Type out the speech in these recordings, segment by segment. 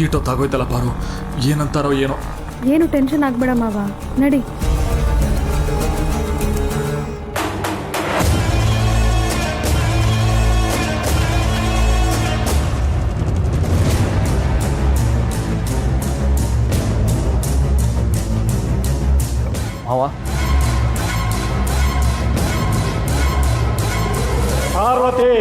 ಈಟೊತ್ತಾಗೋಯ್ತಲ್ಲ ಪಾರು, ಏನಂತಾರೋ ಏನೋ. ಏನು ಟೆನ್ಷನ್ ಆಗ್ಬೇಡ ಮಾವ, ನಡಿ. ಮಾವ, ಪಾರ್ವತಿ,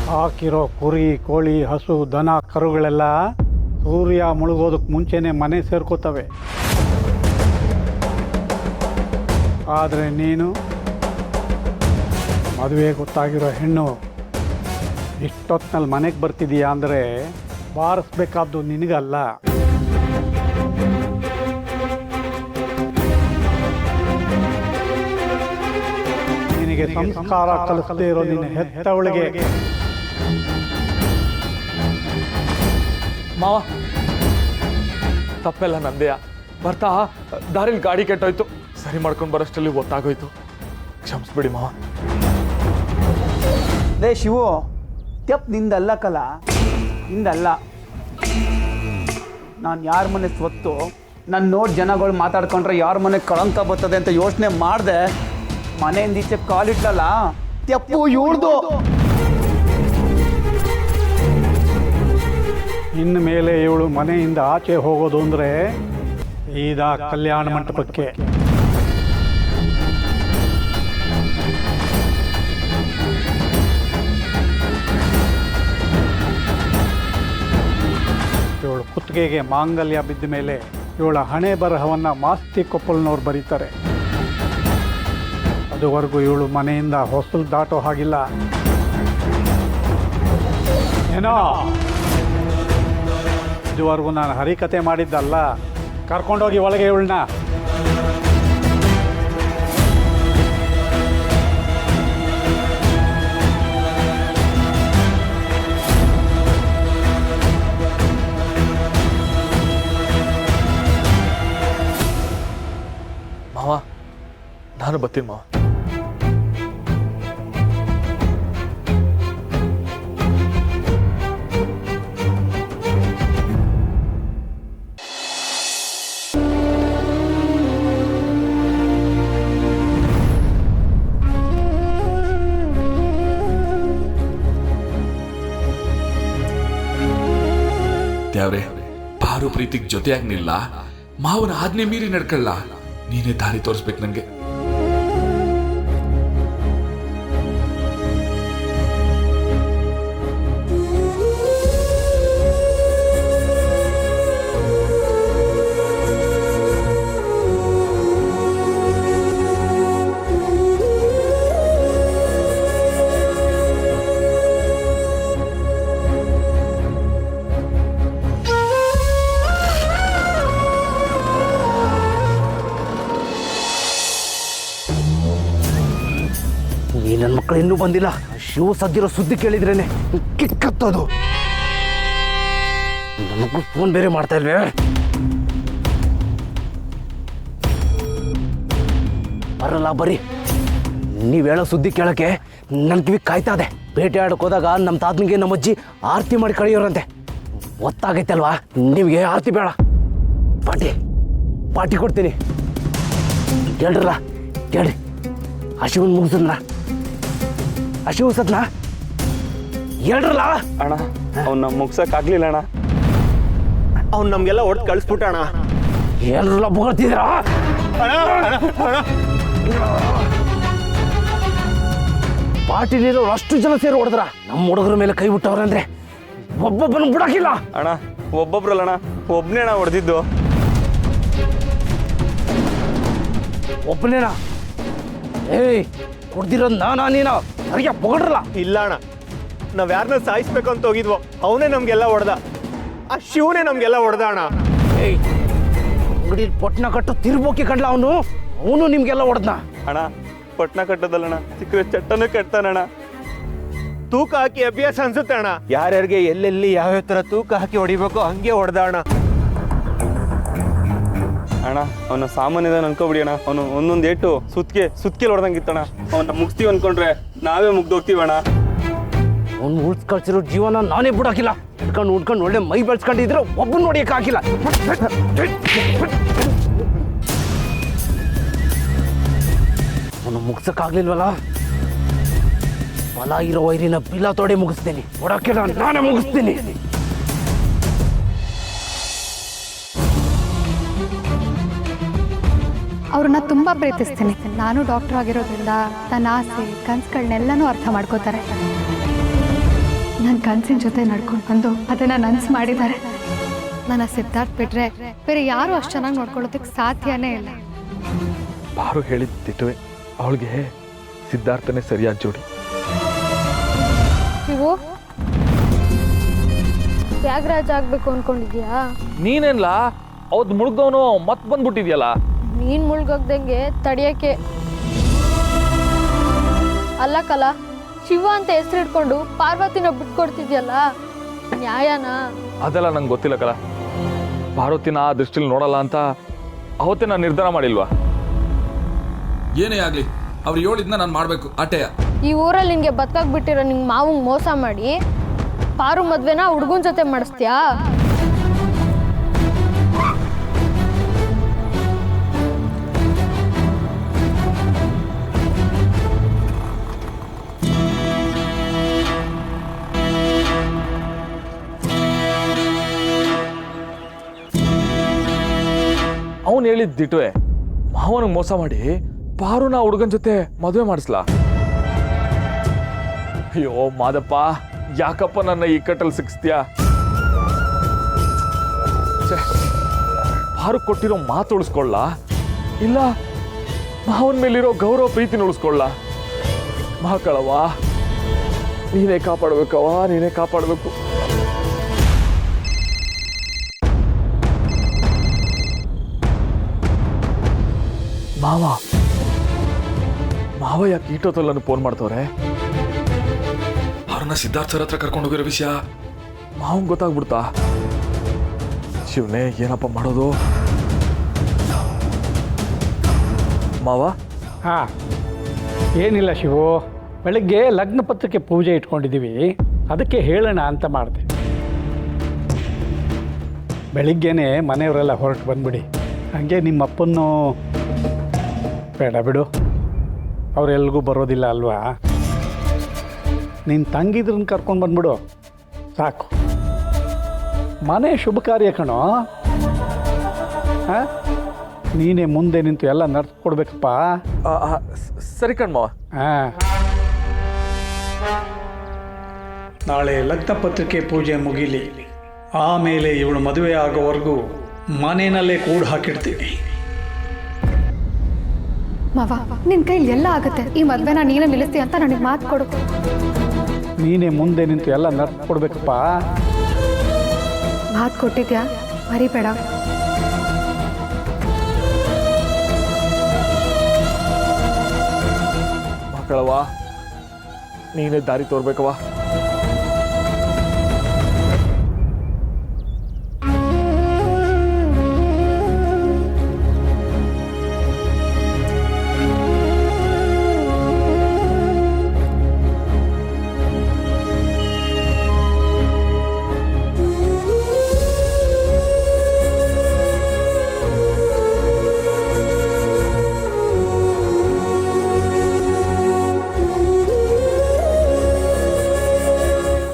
ಹಾಕಿರೋ ಕುರಿ, ಕೋಳಿ, ಹಸು, ದನ, ಕರುಗಳೆಲ್ಲ ಸೂರ್ಯ ಮುಳುಗೋದಕ್ಕೆ ಮುಂಚೆನೆ ಮನೆ ಸೇರ್ಕೋತವೆ. ಆದರೆ ನೀನು ಮದುವೆ ಗೊತ್ತಾಗಿರೋ ಹೆಣ್ಣು ಇಷ್ಟೊತ್ತಿನಲ್ಲಿ ಮನೆಗೆ ಬರ್ತಿದೀಯಾ ಅಂದರೆ ಬಾರಿಸ್ಬೇಕಾದ್ದು ನಿನಗಲ್ಲ, ನಿನಗೆ ಸಂಸ್ಕಾರ ಕಲಿಸದೇ ಇರೋ ನಿನ್ನ ಹೆತ್ತವಳಿಗೆ. ಮಾವ, ತಪ್ಪೆಲ್ಲ ನಂದೆಯ. ಬರ್ತಾ ದಾರಿಲಿ ಗಾಡಿ ಕೆಟ್ಟೋಯ್ತು, ಸರಿ ಮಾಡ್ಕೊಂಡು ಬರೋಷ್ಟರಲ್ಲಿ ಗೊತ್ತಾಗೋಯ್ತು. ಕ್ಷಮಿಸ್ಬಿಡಿ ಮಾವ. ಲೇ ಶಿವು, ತೆಪ್ ನಿಂದಲ್ಲ ಕಲ, ನಿಂದಲ್ಲ. ನಾನು ಯಾರ ಮನೆ ಸ್ವತ್ತು ನಾನು ನೋಡಿ ಜನಗಳು ಮಾತಾಡ್ಕೊಂಡ್ರೆ ಯಾರ ಮನೆ ಕಳಂಕ ಬರ್ತದೆ ಅಂತ ಯೋಚನೆ ಮಾಡಿದೆ. ಮನೆಯಿಂದ ಈಚೆ ಕಾಲಿಟ್ಲಲ್ಲ, ತೆಪ್ಪು ಇವ್ರದು. ಇನ್ನು ಮೇಲೆ ಇವಳು ಮನೆಯಿಂದ ಆಚೆ ಹೋಗೋದು ಅಂದರೆ ಸೀದಾ ಕಲ್ಯಾಣ ಮಂಟಪಕ್ಕೆ. ಇವಳು ಕುತ್ತಿಗೆಗೆ ಮಾಂಗಲ್ಯ ಬಿದ್ದ ಮೇಲೆ ಇವಳ ಹಣೆ ಬರಹವನ್ನು ಮಾಸ್ತಿ ಕೊಪ್ಪಲ್ನವ್ರು ಬರೀತಾರೆ. ಅದುವರೆಗೂ ಇವಳು ಮನೆಯಿಂದ ಹೊಸಲು ದಾಟೋ ಹಾಗಿಲ್ಲ. ಏನೋ ಇದುವರೆಗೂ ನಾನು ಹರಿಕತೆ ಮಾಡಿದ್ದಲ್ಲ. ಕರ್ಕೊಂಡೋಗಿ ಒಳಗೆ ಇವಳನ್ನ. ಮಾವ, ನಾನು ಬರ್ತೀನಿ ಮಾವ. ದೇವ್ರೆ, ಪಾರು ಪ್ರೀತಿಗೆ ಜೊತೆಯಾಗಿ ನಿಲ್ಲ, ಮಾವನ ಆಜ್ಞೆ ಮೀರಿ ನಡ್ಕೊಳ್ಳ. ನೀನೇ ದಾರಿ ತೋರಿಸ್ಬೇಕು ನನಗೆ. ಈ ನನ್ನ ಮಕ್ಕಳು ಇನ್ನೂ ಬಂದಿಲ್ಲ. ಶಿವ ಸದ್ದಿರೋ ಸುದ್ದಿ ಕೇಳಿದ್ರೇನೆ ಕಿಕ್ಕತ್ತೋದು. ನನ್ನ ಮಕ್ಕಳು ಫೋನ್ ಬೇರೆ ಮಾಡ್ತಾ ಇಲ್ವೇ? ಬರಲ್ಲ, ಬರ್ರಿ. ನೀವು ಹೇಳೋ ಸುದ್ದಿ ಕೇಳೋಕ್ಕೆ ನನ್ನ ಕಿವಿ ಕಾಯ್ತಾ ಇದೆ. ಬೇಟೆ ಆಡಕ್ಕೆ ಹೋದಾಗ ನಮ್ಮ ತಾತನಿಗೆ ನಮ್ಮ ಅಜ್ಜಿ ಆರತಿ ಮಾಡಿ ಕಳೆಯೋರಂತೆ. ಗೊತ್ತಾಗೈತೆ ಅಲ್ವಾ ನಿಮಗೆ? ಆರತಿ ಬೇಡ, ಪಾಟಿ ಕೊಡ್ತೀನಿ. ಕೇಳ್ರಲ್ಲ, ಕೇಳ್ರಿ. ಹಸಿವನ್ ಮುಗಿಸದ್ನ, ಹಸಿವು ಸತ್ನ ಹೇಳ್ರಲ್ಲ. ಅಣ್ಣ, ಅವ್ನ ಮುಗ್ಸಕ್ಕಾಗ್ಲಿಲ್ಲ ಅಣ್ಣ. ಅವ್ನು ನಮ್ಗೆಲ್ಲ ಹೊಡೆದು ಕಳಿಸ್ಬಿಟ್ಟ ಅಣ್ಣ. ಏನ್ರಲ್ಲ ಬೊಗಳ್ತಿದ್ದೀರಾ? ಪಾರ್ಟಿಲಿರೋ ಅಷ್ಟು ಜನ ಸೇರಿ ಹೊಡೆದ್ರ ನಮ್ಮ ಹುಡುಗರ ಮೇಲೆ ಕೈ ಬಿಟ್ಟವ್ರಂದ್ರೆ ಒಬ್ಬೊಬ್ಬನ ಬಿಡಕ್ಕಿಲ್ಲ ಅಣ್ಣ. ಒಬ್ಬೊಬ್ರಲ್ಲ ಅಣ್ಣ, ಒಬ್ಬನೇ ಅಣ್ಣ ಹೊಡೆದಿದ್ದು. ಒಬ್ಬನೇನಾ? ಏಯ್, ಹೊಡೆದಿರೋದು ನಾನಾ ನೀನಾ? ನನಗೆ ಬೊಗಳ್ರಲ್ಲ. ಇಲ್ಲ ಅಣ್ಣ, ನಾವ್ ಯಾರನ್ನ ಸಾಯಿಸ್ಬೇಕು ಅಂತ ಹೋಗಿದ್ವೋ ಅವನೇ ನಮ್ಗೆಲ್ಲ ಹೊಡೆದ. ಆ ಶಿವನೇ ನಮ್ಗೆಲ್ಲ ಹೊಡೆದ ಅಣ್ಣ. ಏಯ್, ಅಂಗಡಿ ಪಟ್ನ ಕಟ್ಟು ತಿರ್ಬೋಕಿ ಕಂಡ್ಲ ಅವನು ನಿಮ್ಗೆಲ್ಲ ಹೊಡೆದ್ನ. ಅಣ್ಣ, ಪಟ್ನ ಕಟ್ಟೋದಲ್ಲಣ್ಣ, ಸಿಕ್ಕರೆ ಚಟ್ಟನೇ ಕಟ್ತಾನಣ್ಣ. ತೂಕ ಹಾಕಿ ಅಭ್ಯಾಸ ಅನ್ಸುತ್ತೆ ಅಣ್ಣ. ಯಾರ್ಯಾರಿಗೆ ಎಲ್ಲೆಲ್ಲಿ ಯಾವ್ಯಾವ ತರ ತೂಕ ಹಾಕಿ ಹೊಡಿಬೇಕು ಹಂಗೆ ಹೊಡೆದ ಅಣ್ಣ. ಅಣ್ಣ ಅವನ ಸಾಮಾನ್ಯದ ಅನ್ಕೋಬಿಡಿ ಅಣ್ಣ. ಅವನು ಒಂದೊಂದು ಏಟು ಸುತ್ಕೆಲ್ ಹೊಡೆದಂಗಿತ್ತಣ್ಣ. ಅವನ್ನ ಮುಗಿಸ್ತೀವಿ ಅನ್ಕೊಂಡ್ರೆ ನಾವೇ ಮುಗ್ದೋಗ್ತೀವಣ್ಣ. ಅವ್ನು ಉಳ್ಸ್ ಕಳ್ಸಿರೋ ಜೀವನ ನಾನೇ ಬಿಡಾಕಿಲ್ಲ. ಉಡ್ಕೊಂಡು ಒಳ್ಳೆ ಮೈ ಬೆಳೆಸ್ಕೊಂಡಿದ್ರೆ ಒಬ್ಬನ ನೋಡಿಯಕ್ಕೆ ಹಾಕಿಲ್ಲ. ಅವನು ಮುಗ್ಸಕ್ಕಾಗ್ಲಿಲ್ವಲ್ಲ, ಬಲ ಇರೋ ವೈರಿನ ಬಿಲ ತೊಡೆ ಮುಗಿಸ್ತೀನಿ. ಹೊಡಕ್ಕಿಲ್ಲ, ನಾನೇ ಮುಗಿಸ್ತೀನಿ. ಅವ್ರನ್ನ ತುಂಬ ಪ್ರೀತಿಸ್ತೀನಿ. ನಾನು ಡಾಕ್ಟರ್ ಆಗಿರೋದ್ರಿಂದ ನನ್ನ ಆಸೆ ಕನಸುಗಳನ್ನೆಲ್ಲನೂ ಅರ್ಥ ಮಾಡ್ಕೋತಾರೆ. ನನ್ನ ಕನಸಿನ ಜೊತೆ ನಡ್ಕೊಂಡು ಬಂದು ಅದನ್ನು ನನಸು ಮಾಡಿದ್ದಾರೆ. ನನ್ನ ಸಿದ್ಧಾರ್ಥ್ ಬಿಟ್ರೆ ಬೇರೆ ಯಾರು ಅಷ್ಟು ಚೆನ್ನಾಗಿ ನೋಡ್ಕೊಳ್ಳೋದಕ್ಕೆ ಸಾಧ್ಯನೇ ಇಲ್ಲ. ಪಾರು ಹೇಳಿದ್ದಿಟ್ಟುವೆ, ಅವಳಿಗೆ ಸಿದ್ಧಾರ್ಥನೇ ಸರಿಯಾದ ಜೋಡಿ. ನೀವು ತ್ಯಾಗರಾಜ ಆಗ್ಬೇಕು ಅನ್ಕೊಂಡಿದ್ಯಾ? ನೀನೇನ್ಲ ಅವತ್ತು ಮುಳುಗ್ದವನು ಮತ್ ಬಂದ್ಬಿಟ್ಟಿದ್ಯಲ್ಲ. ನೀನ್ ಮುಳುಗೋಗ್ದಂಗೆ ತಡಿಯಕ್ಕೆ ಅಲ್ಲ ಕಲ, ಶಿವ ಅಂತ ಹೆಸರು ಇಟ್ಕೊಂಡು ಪಾರ್ವತಿನ ಬಿಟ್ಕೊಡ್ತಿದ್ಯಲ್ಲ, ನ್ಯಾಯನಾ? ಅದೆಲ್ಲ ನಂಗೆ ಗೊತ್ತಿಲ್ಲ ಕಲ. ಪಾರ್ವತಿನ ಆ ದೃಷ್ಟಿಲಿ ನೋಡಲ್ಲ ಅಂತ ಅವತ್ತೇ ನಾನು ನಿರ್ಧಾರ ಮಾಡಿಲ್ವಾ? ಏನೇ ಆಗ್ಲಿ ಅವ್ರು ಹೇಳಿದ್ನ ನಾನು ಮಾಡ್ಬೇಕು ಆಟೆಯ. ಈ ಊರಲ್ಲಿ ನಿನ್ಗೆ ಬದುಕಾಗ್ ಬಿಟ್ಟಿರೋ ನಿಂಗೆ ಮಾವಂಗ್ ಮೋಸ ಮಾಡಿ ಪಾರು ಮದ್ವೆನ ಹುಡುಗನ ಜೊತೆ ಮಾಡಿಸ್ತೀಯಾ? ಅವನು ಹೇಳಿದ್ದಿಟ್ವೆ, ಮಾವನಿಗೆ ಮೋಸ ಮಾಡಿ ಪಾರುನ ಹುಡುಗನ ಜೊತೆ ಮದುವೆ ಮಾಡಿಸ್ಲಾ? ಅಯ್ಯೋ ಮಾದಪ್ಪ, ಯಾಕಪ್ಪ ನನ್ನ ಈ ಕಟ್ಟಲ್ಲಿ ಸಿಕ್ಸ್ತೀಯಾ? ಪಾರು ಕೊಟ್ಟಿರೋ ಮಾತು ಉಳಿಸ್ಕೊಳ್ಳ, ಇಲ್ಲ ಮಾವನ ಮೇಲಿರೋ ಗೌರವ ಪ್ರೀತಿನ ಉಳಿಸ್ಕೊಳ್ಳ? ಮಕ್ಕಳವ್ವ, ನೀನೇ ಕಾಪಾಡ್ಬೇಕವ್ವ, ನೀನೇ ಕಾಪಾಡಬೇಕು. ಮಾವ ಯಾಕೆ ಈಟೋತಲ್ಲನ್ನು ಫೋನ್ ಮಾಡ್ತವ್ರೆ? ಅವ್ರನ್ನ ಸಿದ್ಧಾರ್ಥ್ ಸರ್ ಹತ್ರ ಕರ್ಕೊಂಡು ಹೋಗಿರೋ ವಿಷಯ ಮಾವಂಗೆ ಗೊತ್ತಾಗ್ಬಿಡ್ತಾ? ಶಿವನೇ, ಏನಪ್ಪ ಮಾಡೋದು? ಮಾವ, ಹಾಂ, ಏನಿಲ್ಲ ಶಿವು, ಬೆಳಗ್ಗೆ ಲಗ್ನ ಪತ್ರಕ್ಕೆ ಪೂಜೆ ಇಟ್ಕೊಂಡಿದ್ದೀವಿ, ಅದಕ್ಕೆ ಹೇಳೋಣ ಅಂತ ಮಾಡಿದೆ. ಬೆಳಿಗ್ಗೆನೆ ಮನೆಯವರೆಲ್ಲ ಹೊರಟು ಬಂದ್ಬಿಡಿ. ಹಾಗೆ ನಿಮ್ಮಪ್ಪನ್ನು ಬೇಡ ಬಿಡು, ಅವರೆಲ್ರಿಗೂ ಬರೋದಿಲ್ಲ ಅಲ್ವಾ. ನಿನ್ನ ತಂಗಿದ್ರನ್ನ ಕರ್ಕೊಂಡು ಬಂದ್ಬಿಡು ಸಾಕು. ಮನೆ ಶುಭ ಕಾರ್ಯ ಕಣೋ. ಹಾಂ, ನೀನೇ ಮುಂದೆ ನಿಂತು ಎಲ್ಲ ನಡ್ಸ್ಕೊಡ್ಬೇಕಪ್ಪ. ಸರಿ ಕಣ್ಮವ. ಹಾಂ, ನಾಳೆ ಲಗ್ನ ಪತ್ರಿಕೆ ಪೂಜೆ ಮುಗೀಲಿ, ಆಮೇಲೆ ಇವಳು ಮದುವೆ ಆಗೋವರೆಗೂ ಮನೆಯಲ್ಲೇ ಕೂಡು ಹಾಕಿಡ್ತೀವಿ. ಮಾವ, ನಿನ್ನ ಕೈಲಿ ಎಲ್ಲ ಆಗುತ್ತೆ. ಈ ಮದುವೆನ ನೀನೇ ನಿಲ್ಲಿಸ್ತೀಯ ಅಂತ ನನಗೆ ಮಾತು ಕೊಡು. ನೀನೇ ಮುಂದೆ ನಿಂತು ಎಲ್ಲ ನಡ್ಸ್ಕೊಡ್ಬೇಕಪ್ಪ. ಮಾತು ಕೊಟ್ಟಿದ್ಯಾ, ಮರಿಬೇಡ. ಮಕ್ಕಳವ್ವ, ನೀನೇ ದಾರಿ ತೋರ್ಬೇಕವ್ವ.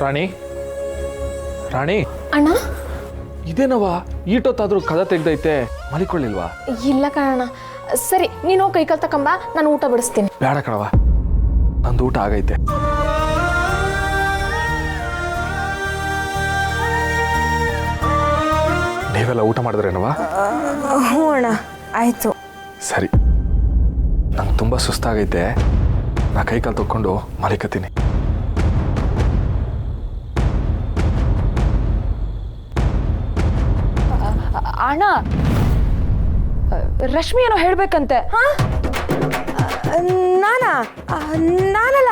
ರಾಣಿ, ರಾಣಿ, ಅಣ್ಣ, ಇದೇನವ ಈಟೊತ್ತಾದ್ರೂ ಕದ ತೆಗ್ದೈತೆ, ಮಲಿಕೊಳ್ಳಿಲ್ವಾ? ಇಲ್ಲ ಕಣಣ್ಣ. ಸರಿ, ನೀನು ಕೈಕಾಲ್ ತಕೊಂಬ, ನಾನು ಊಟ ಬಡಿಸ್ತೀನಿ. ಬೇಡ ಕಣವ, ನಂದು ಊಟ ಆಗೈತೆ. ನೀವೆಲ್ಲ ಊಟ ಮಾಡಿದ್ರೇನವ? ಹ್ಞೂ ಅಣ್ಣ, ಆಯಿತು. ಸರಿ, ನಂಗೆ ತುಂಬ ಸುಸ್ತಾಗೈತೆ, ನಾ ಕೈಕಾಲು ತೊಗೊಂಡು ಮಲಿಕತ್ತೀನಿ. ಅಣ್ಣ, ರಶ್ಮಿ ಏನೋ ಹೇಳ್ಬೇಕಂತೆ. ನಾನಲ್ಲ,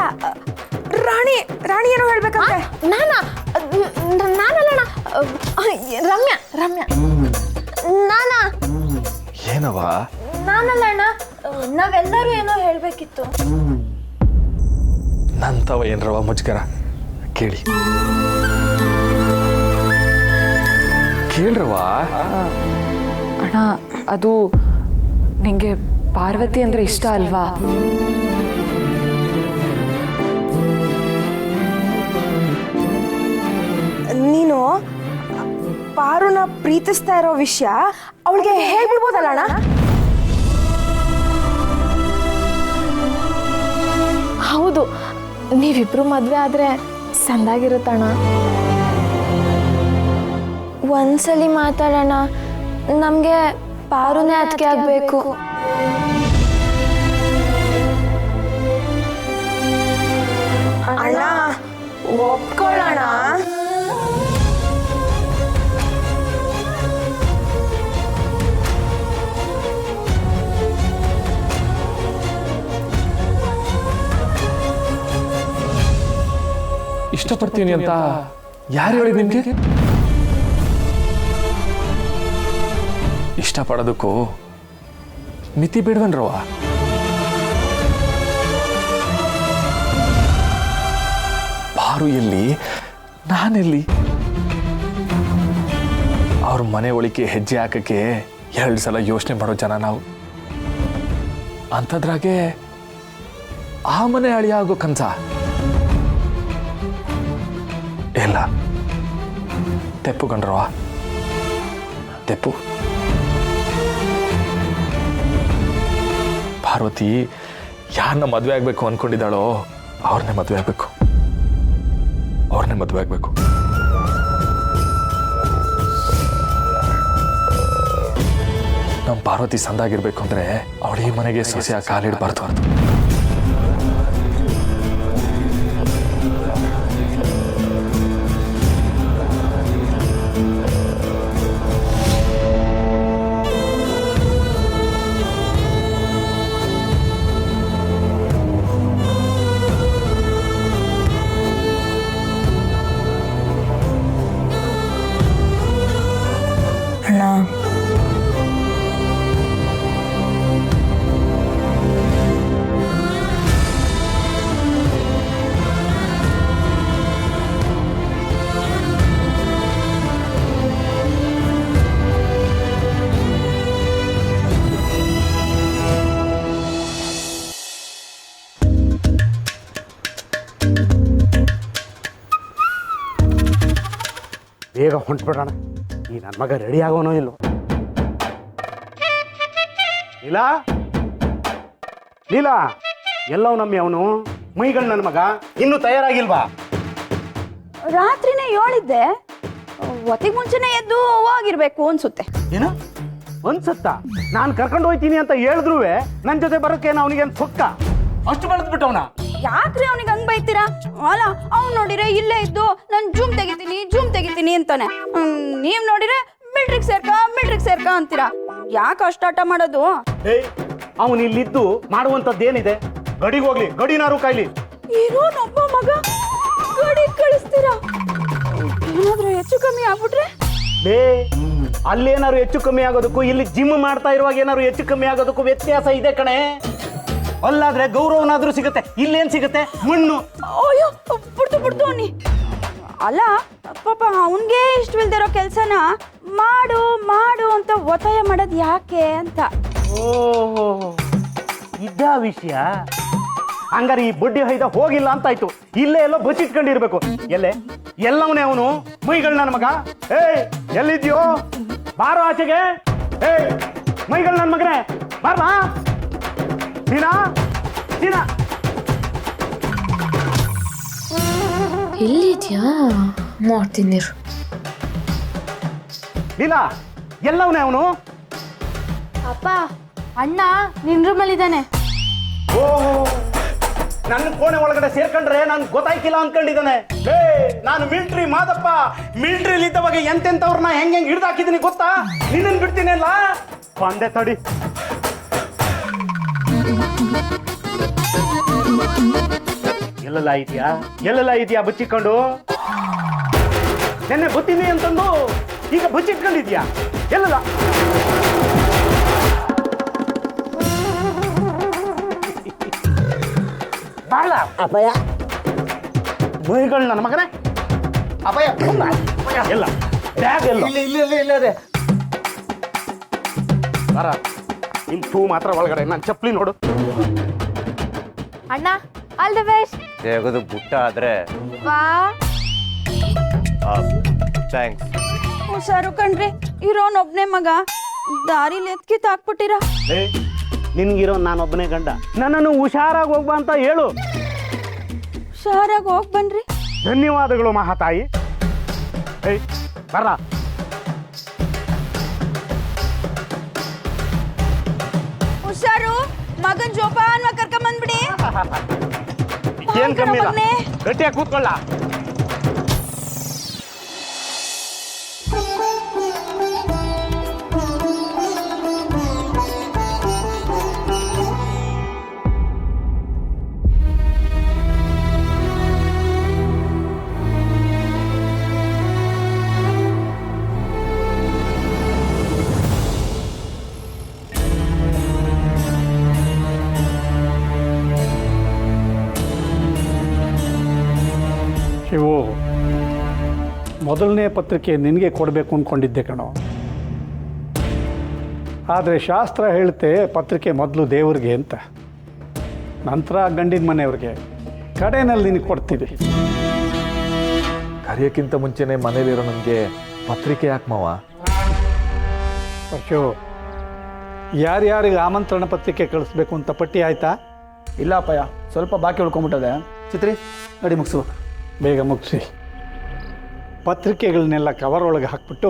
ರಾಣಿ ರಾಣಿ ಏನೋ ಹೇಳ್ಬೇಕಂತೆ. ನಾನಲ್ಲಣ್ಣ, ರಮ್ಯಾ ರಮ್ಯಾ. ನಾನಾ ಏನವ? ನಾನಲ್ಲ ಅಣ್ಣ, ನಾವೆಲ್ಲರೂ ಏನೋ ಹೇಳ್ಬೇಕಿತ್ತು. ನಂತವ ಏನ್ರವ ಮುಜ್ಗರ? ಕೇಳಿ ಕೇಳ್ರವ. ಅಣ್ಣ ಅದು ನಿಂಗೆ ಪಾರ್ವತಿ ಅಂದ್ರೆ ಇಷ್ಟ ಅಲ್ವಾ? ನೀನು ಪಾರುನ ಪ್ರೀತಿಸ್ತಾ ಇರೋ ವಿಷಯ ಅವಳಿಗೆ ಹೇಳ್ಬಿಡ್ಬೋದಲ್ಲ ಅಣ್ಣ? ಹೌದು, ನೀವಿಬ್ರು ಮದ್ವೆ ಆದ್ರೆ ಸಂದಾಗಿರುತ್ತಣ್ಣ. ಒಂದ್ಸಲಿ ಮಾತಾಡೋಣ, ನಮ್ಗೆ ಪಾರುನೇ ಅದಕ್ಕೆ ಆಗ್ಬೇಕು. ಅಣ್ಣ ಒಪ್ಕೊಳ್ಳೋಣ. ಇಷ್ಟಪಡ್ತೀನಿ ಅಂತ ಯಾರು ಹೇಳಿ ನಿಮ್ಗೆ? ಇಷ್ಟಪಡೋದಕ್ಕೂ ಮಿತಿ ಬೇಡವನ್ರವ. ಪಾರು ಎಲ್ಲಿ, ನಾನೆಲ್ಲಿ? ಅವ್ರ ಮನೆ ಒಳಿಕೆ ಹೆಜ್ಜೆ ಹಾಕಕ್ಕೆ 2 ಸಲ ಯೋಚನೆ ಮಾಡೋ ಜನ ನಾವು. ಅಂಥದ್ರಾಗೆ ಆ ಮನೆ ಅಳಿಯ ಆಗೋ ಕನ್ಸ ಇಲ್ಲ. ತೆಪ್ಪು ಕಂಡ್ರವ, ತೆಪ್ಪು. ಪಾರ್ವತಿ ಯಾರನ್ನ ಮದುವೆ ಆಗ್ಬೇಕು ಅನ್ಕೊಂಡಿದ್ದಾಳೋ ಅವ್ರನ್ನೇ ಮದುವೆ ಆಗ್ಬೇಕು, ಅವ್ರನ್ನೇ ಮದುವೆ ಆಗ್ಬೇಕು. ನಮ್ಮ ಪಾರ್ವತಿ ಸಂದಾಗಿರ್ಬೇಕು ಅಂದ್ರೆ ಅವಳು ಈ ಮನೆಗೆ ಸೊಸೆಯ ಕಾಲಿಡಬಾರ್ದು. ಅಣ್ಣ ಬೇಗ ಹೊಂಟ್ಬಿಡೋಣ. ಈ ನನ್ನ ಮಗ ರೆಡಿ ಆಗೋನೋ ಇಲ್ವೋ? ಲೀಲಾ, ಲೀಲಾ, ಎಲ್ಲವ ನಮ್ಮಿ ಅವನು ಮೈಗಳು ನನ್ನ ಮಗ ಇನ್ನೂ ತಯಾರಾಗಿಲ್ವಾ? ರಾತ್ರಿನೇ ಹೇಳಿದ್ದೆ, ಹೊತ್ತಿಗೆ ಮುಂಚೆನೆ ಎದ್ದು ಹೋಗಿರ್ಬೇಕು ಅನ್ಸುತ್ತೆ. ಏನು ಅನ್ಸತ್ತ? ನಾನು ಕರ್ಕೊಂಡು ಹೋಯ್ತೀನಿ ಅಂತ ಹೇಳಿದ್ರು ನನ್ನ ಜೊತೆ ಬರೋಕೆ ಅವನಿಗೆ ಸೊಕ್ಕ ಅಷ್ಟು ಬೆಳೆದ್ಬಿಟ್ಟವನ. ಯಾಕ್ರಿ ಅವನಿಗೆ ಹಂಗ್ ಬೈತೀರಾ? ಅಲ್ಲ ಅವ್ನು ನೋಡಿದ್ರೆ ಇಲ್ಲೇ ಇದ್ದು ನಾನು ಜೂಮ್ ತೆಗಿತೀನಿ ಅಂತಾನೆ. ನೀವ್ ನೋಡಿದ್ರೆ ಮಿಲ್ಟ್ರಿಗೆ ಸೇರ್ಕ ಅಂತೀರಾ. ಯಾಕೆ ಅಷ್ಟು ಆಟ ಮಾಡೋದು? ಅವನು ಇಲ್ಲಿದ್ದು ಮಾಡುವಂತದ್ದೇನಿದೆ? ಗಡಿಗೆ ಹೋಗ್ಲಿ, ಗಡಿನಾರು ಕಾಯ್ಲಿ. ಏನೋ ನೊಬ್ಬ ಮಗ ಗಡಿ ಕಳಿಸ್ತೀರಾ? ಏನಾದ್ರೂ ಹೆಚ್ಚು ಕಮ್ಮಿ ಆಗ್ಬಿಟ್ರೆ? ಅಲ್ಲೇನಾದ್ರು ಹೆಚ್ಚು ಕಮ್ಮಿ ಆಗೋದಕ್ಕೂ ಇಲ್ಲಿ ಜಿಮ್ ಮಾಡ್ತಾ ಇರುವಾಗ ಏನಾದ್ರು ಹೆಚ್ಚು ಕಮ್ಮಿ ಆಗೋದಕ್ಕೂ ವ್ಯತ್ಯಾಸ ಇದೆ ಕಣೆ. ಅಲ್ಲಾದ್ರೆ ಗೌರವನಾದ್ರೂ ಸಿಗುತ್ತೆ, ಇಲ್ಲೇನ್ ಸಿಗುತ್ತೆ? ಮಣ್ಣು. ಅಯ್ಯೋ ಬಿಡ್ತು ಅನ್ನಿ. ಅಲ್ಲ ಪಾಪ ಅವನ್ಗೆ ಇಷ್ಟವಿಲ್ದಿರೋ ಕೆಲ್ಸನ ಮಾಡು ಅಂತ ಒತ್ತಾಯ ಮಾಡೋದು ಯಾಕೆ ಅಂತ. ಓಹೋ, ಇದ್ದ ವಿಷಯ. ಹಂಗಾರೆ ಈ ಬಡ್ಡಿ ಹೈದ ಹೋಗಿಲ್ಲ ಅಂತಾಯ್ತು. ಇಲ್ಲೇ ಎಲ್ಲೋ ಬಚ್ಚಿಟ್ಕೊಂಡಿರ್ಬೇಕು. ಎಲ್ಲವನೇ ಅವನು ಮೈಗಳು ನನ್ನ ಮಗ. ಎಲ್ಲಿದ್ಯೋ? ಬಾರೋ ಆಚೆಗೆ. ಮೈಗಳು ನನ್ನ ಮಗನೇ, ಬಾರ್ಮಾ. ಚೀನಾ ಎಲ್ಲಿದ್ಯಾ? ಮಾಡ್ತೀನಿ. ಲೀಲಾ, ಎಲ್ಲವನೇ ಅವನು? ಅಪ್ಪ, ಅಣ್ಣ ನಿನ್ ರೂಮಲ್ಲಿದ್ದಾನೆ. ಓಹೋ, ನನ್ನ ಕೋಣೆ ಒಳಗಡೆ ಸೇರ್ಕೊಂಡ್ರೆ ನನ್ ಗೊತ್ತಾಯ್ಕಿಲ್ಲ ಅನ್ಕೊಂಡಿದ್ದಾನೆ. ನಾನು ಮಿಲಿಟರಿ ಮಾದಪ್ಪ. ಮಿಲಿಟರಿಲಿ ಇದ್ದವಾಗ ಎಂತೆಂತವ್ರನ್ನ ಹೆಂಗ್ ಹಿಡ್ದಾಕಿದ್ದೀನಿ ಗೊತ್ತಾ? ನಿನ್ನ ಬಿಡ್ತೀನಿ ಅಲ್ಲ. ಬಂದೆ ತಡಿ. ಎಲ್ಲೆಲ್ಲ ಇದೆಯಾ ಬಚ್ಚಿಕೊಂಡು? ನೆನ್ನೆ ಗೊತ್ತಿನಿ ಅಂತಂದು ಈಗ ಬಚ್ಚಿಟ್ಕೊಂಡಿದ್ಯಾ? ಎಲ್ಲಲ್ಲ ಬಾಳ ಅಪಾಯ ಮೈಗಳು ನನ್ನ ಮಗನೇ ಅಪಾಯ ಎಲ್ಲ ಬ್ಯಾಗ್ ಎಲ್ಲ ಇಲ್ಲ ಅದೇ ಬರ ಇಂಥೂ ಮಾತ್ರ ಒಳಗಡೆ ನಾನು ಚಪ್ಪಲಿ ನೋಡು. ಅಣ್ಣ ಆಲ್ ದಿ ಬೆಸ್ಟ್. ತೆಗೆದು ಬುಟ್ಟ ಆದ್ರೆ ವಾ ಥ್ಯಾಂಕ್ಸ್. ಹುಷಾರು ಕಣ್ರಿ, ಇರೋನೊಬ್ನೇ ಮಗ ದಾರಿಲಿ ಎತ್ಕಿತ್ ಹಾಕ್ಬಿಟ್ಟಿರ. ನಿನ್ಗಿರೋ ನಾನೊಬ್ಬನೇ ಗಂಡ, ನನ್ನನ್ನು ಹುಷಾರಾಗಿ ಹೋಗ್ಬಾ ಅಂತ ಹೇಳು. ಹುಷಾರಾಗಿ ಹೋಗ್ ಬನ್ರಿ. ಧನ್ಯವಾದಗಳು ಮಹಾತಾಯಿ. ಬರ ಹುಷಾರು, ಮಗನ್ ಜೋಪಾನ ಕರ್ಕೊಂಡ್ ಬಂದ್ಬಿಡಿ. ಏನ್ ಕಮ್ಮಿ ಇಲ್ಲ, ಗಟ್ಟಿಯಾಗಿ ಕೂತ್ಕೊಳ್ಳ. ಶಿವು, ಮೊದಲನೇ ಪತ್ರಿಕೆ ನಿನಗೆ ಕೊಡಬೇಕು ಅಂದ್ಕೊಂಡಿದ್ದೆ ಕಣೋ. ಆದರೆ ಶಾಸ್ತ್ರ ಹೇಳುತ್ತೆ ಪತ್ರಿಕೆ ಮೊದಲು ದೇವ್ರಿಗೆ ಅಂತ, ನಂತರ ಗಂಡಿನ ಮನೆಯವ್ರಿಗೆ, ಕಡೆಯಲ್ಲಿ ನಿನಗೆ ಕೊಡ್ತೀವಿ. ಕರೆಯೋಕ್ಕಿಂತ ಮುಂಚೆನೆ ಮನೇಲಿರೋ ನನಗೆ ಪತ್ರಿಕೆ ಯಾಕೆ ಮಾವ? ಪರಶು, ಯಾರ್ಯಾರಿಗೆ ಆಮಂತ್ರಣ ಪತ್ರಿಕೆ ಕಳಿಸ್ಬೇಕು ಅಂತ ಪಟ್ಟಿ ಆಯ್ತಾ? ಇಲ್ಲ ಅಪ್ಪಯ್ಯ, ಸ್ವಲ್ಪ ಬಾಕಿ ಉಳ್ಕೊಂಬಿಟ್ಟದೆ. ಚಿತ್ರಿ ನಡಿ ಮುಗಿಸು. ಬೇಗ ಮುಗಿಸಿ. ಪತ್ರಿಕೆಗಳನ್ನೆಲ್ಲ ಕವರ್ ಒಳಗೆ ಹಾಕ್ಬಿಟ್ಟು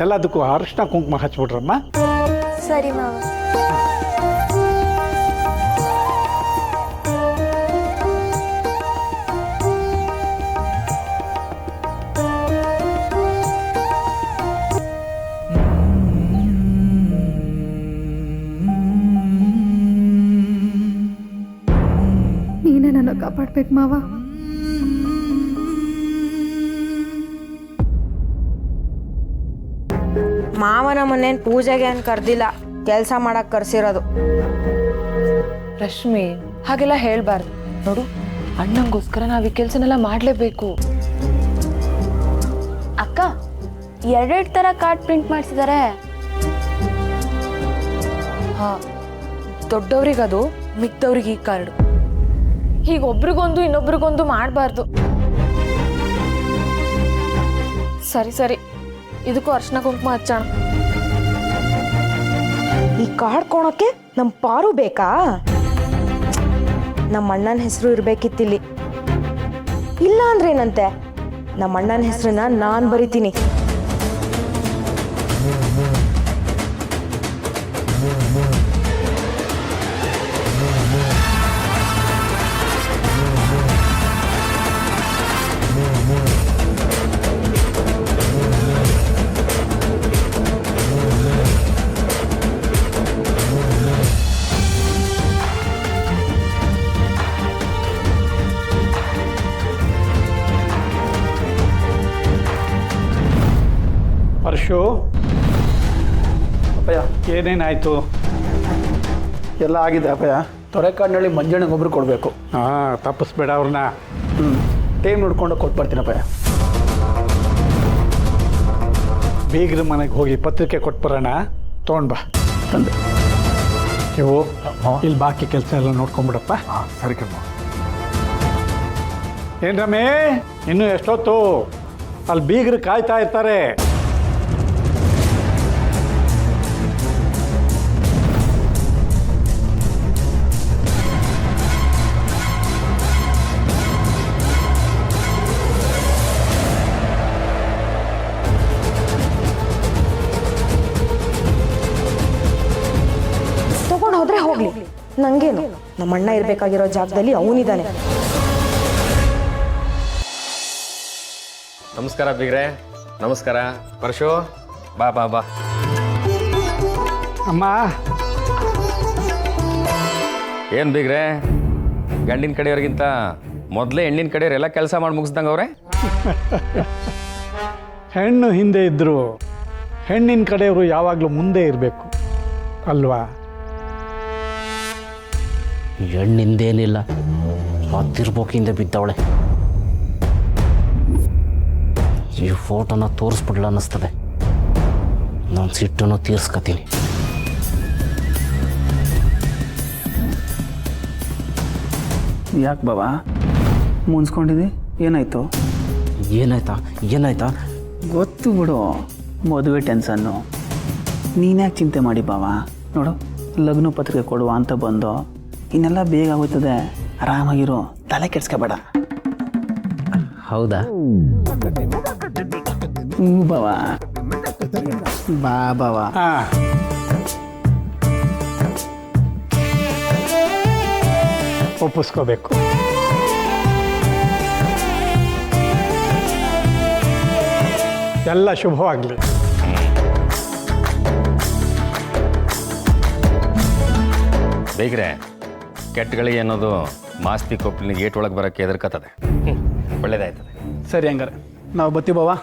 ಎಲ್ಲದಕ್ಕೂ ಅರಿಶಿನ ಕುಂಕುಮ ಹಚ್ಬಿಟ್ರಮ್ಮ. ಸರಿ ಮಾವ. ನೀನೇ ನನ್ನ ಕಾಪಾಡ್ಬೇಕು ಮಾವ. ಮಾವನ ಮನೇನ್ ಪೂಜೆಗೆ ಏನು ಕರ್ದಿಲ್ಲ, ಕೆಲಸ ಮಾಡಕ್ ಕರ್ಸಿರೋದು. ರಶ್ಮಿ, ಹಾಗೆಲ್ಲ ಹೇಳ್ಬಾರ್ದು ನೋಡು. ಅಣ್ಣಂಗೋಸ್ಕರ ನಾವು ಈ ಕೆಲಸನೆಲ್ಲ ಮಾಡಲೇಬೇಕು. ಅಕ್ಕ, ಎರಡೆರಡು ತರ ಕಾರ್ಡ್ ಪ್ರಿಂಟ್ ಮಾಡಿಸಿದ್ದಾರೆ. ಹಾ, ದೊಡ್ಡವ್ರಿಗದು, ಮಿಕ್ದವ್ರಿಗೆ ಈ ಕಾರ್ಡು. ಹೀಗೆ ಒಬ್ರಿಗೊಂದು ಇನ್ನೊಬ್ರಿಗೊಂದು ಮಾಡಬಾರ್ದು. ಸರಿ ಸರಿ, ಇದಕ್ಕೂ ಅರ್ಶಿನ ಕುಂಕುಮ ಹಚ್ಚೋಣ. ಈ ಕಾರ್ಡ್ ಕೊಣಕ್ಕೆ ನಮ್ಮ ಪಾರು ಬೇಕಾ? ನಮ್ಮ ಅಣ್ಣನ ಹೆಸರು ಇರ್ಬೇಕಿತ್ತಿಲ್ಲಿ. ಇಲ್ಲ ಅಂದ್ರೆ ಏನಂತೆ, ನಮ್ಮ ಅಣ್ಣನ ಹೆಸರನ್ನ ನಾನು ಬರಿತೀನಿ. ಪರಶು, ಅಪ್ಪಯ್ಯ ಏನೇನಾಯಿತು? ಎಲ್ಲ ಆಗಿದೆ ಅಪ್ಪಯ್ಯ. ತೊರೆಕಾಡಿನಳ್ಳಿ ಮಂಜಣ್ಣಗೆ ಒಬ್ರು ಕೊಡಬೇಕು. ಹಾಂ, ತಪ್ಪಿಸ್ಬೇಡ ಅವ್ರನ್ನ. ಟೈಮ್ ನೋಡ್ಕೊಂಡು ಕೊಟ್ಬರ್ತೀನಿ ಅಪ್ಪಯ್ಯ. ಬೀಗ್ರ ಮನೆಗೆ ಹೋಗಿ ಪತ್ರಿಕೆ ಕೊಟ್ಬರೋಣ. ತೊಗೊಂಡು ಬಾ. ತಂದೆ ಇವು ಇಲ್ಲಿ ಬಾಕಿ ಕೆಲಸ ಎಲ್ಲ ನೋಡ್ಕೊಂಬಿಡಪ್ಪ. ಸರಿ ಕಮ್ಮ. ಏನು ರಮೇ, ಇನ್ನೂ ಎಷ್ಟೊತ್ತು? ಅಲ್ಲಿ ಬೀಗ್ರು ಕಾಯ್ತಾ ಇರ್ತಾರೆ. ಹೋದ್ರೆ ಹೋಗ್ಲಿ, ನಂಗೇನು. ನಮ್ಮ ಅಣ್ಣ ಇರ್ಬೇಕಾಗಿರೋ ಜಾಗದಲ್ಲಿ ಅವನಿದ್ದಾನೆ. ನಮಸ್ಕಾರ ಬಿಗ್ರೆ. ನಮಸ್ಕಾರ ಪರಶು. ಬಾ ಬಾ ಬಾ. ಅಮ್ಮ, ಏನು ಬಿಗ್ರೆ, ಗಂಡಿನ ಕಡೆಯವ್ರಿಗಿಂತ ಮೊದಲೇ ಹೆಣ್ಣಿನ ಕಡೆ ಎಲ್ಲ ಕೆಲಸ ಮಾಡಿ ಮುಗಿಸ್ದಂಗೆ ಅವ್ರೆ. ಹೆಣ್ಣು ಹಿಂದೆ ಇದ್ದರೂ ಹೆಣ್ಣಿನ ಕಡೆಯವರು ಯಾವಾಗಲೂ ಮುಂದೆ ಇರಬೇಕು ಅಲ್ವಾ? ಹೆಣ್ಣಿಂದೇನಿಲ್ಲ, ಹತ್ತಿರ್ಬೋಕಿಂದ ಬಿದ್ದವಳೆ. ಈ ಫೋಟೋನ ತೋರಿಸ್ಬಿಡ್ಲ ಅನ್ನಿಸ್ತದೆ. ನಾನು ಸಿಟ್ಟನ್ನು ತೀರ್ಸ್ಕೊತೀನಿ. ಯಾಕೆ ಬಾಬಾ ಮುನ್ಸ್ಕೊಂಡಿದ್ದಿ? ಏನಾಯ್ತು? ಏನಾಯ್ತಾ? ಗೊತ್ತು ಬಿಡು, ಮದುವೆ ಟೆನ್ಸನ್ನು. ನೀನ್ಯಾಕೆ ಚಿಂತೆ ಮಾಡಿ ಬಾವಾ? ನೋಡು, ಲಗ್ನ ಪತ್ರಿಕೆ ಕೊಡುವ ಅಂತ ಬಂದು ಇನ್ನೆಲ್ಲ ಬೇಗ ಆಗುತ್ತದೆ. ಆರಾಮಾಗಿರು, ತಲೆ ಕೆಡ್ಸ್ಕೊಬೇಡ. ಹೌದಾ? ಬಾವಾ ಬಾವಾ. ಒಪ್ಪಿಸ್ಕೋಬೇಕು. ಎಲ್ಲ ಶುಭವಾಗಲಿ. ಬೇಗ್ರೆ, ಕೆಟ್ಟಗಳಿಗೆ ಅನ್ನೋದು ಮಾಸ್ತಿ ಕೊಪ್ಪಲಿನ ಗೇಟ್ ಒಳಗೆ ಬರೋಕ್ಕೆ ಎದುರ್ಕತ್ತದೆ. ಒಳ್ಳೇದಾಯ್ತದೆ. ಸರಿ, ಹಂಗಾರೆ ನಾವು ಬತ್ತೀವಿ ಬಾವಾ.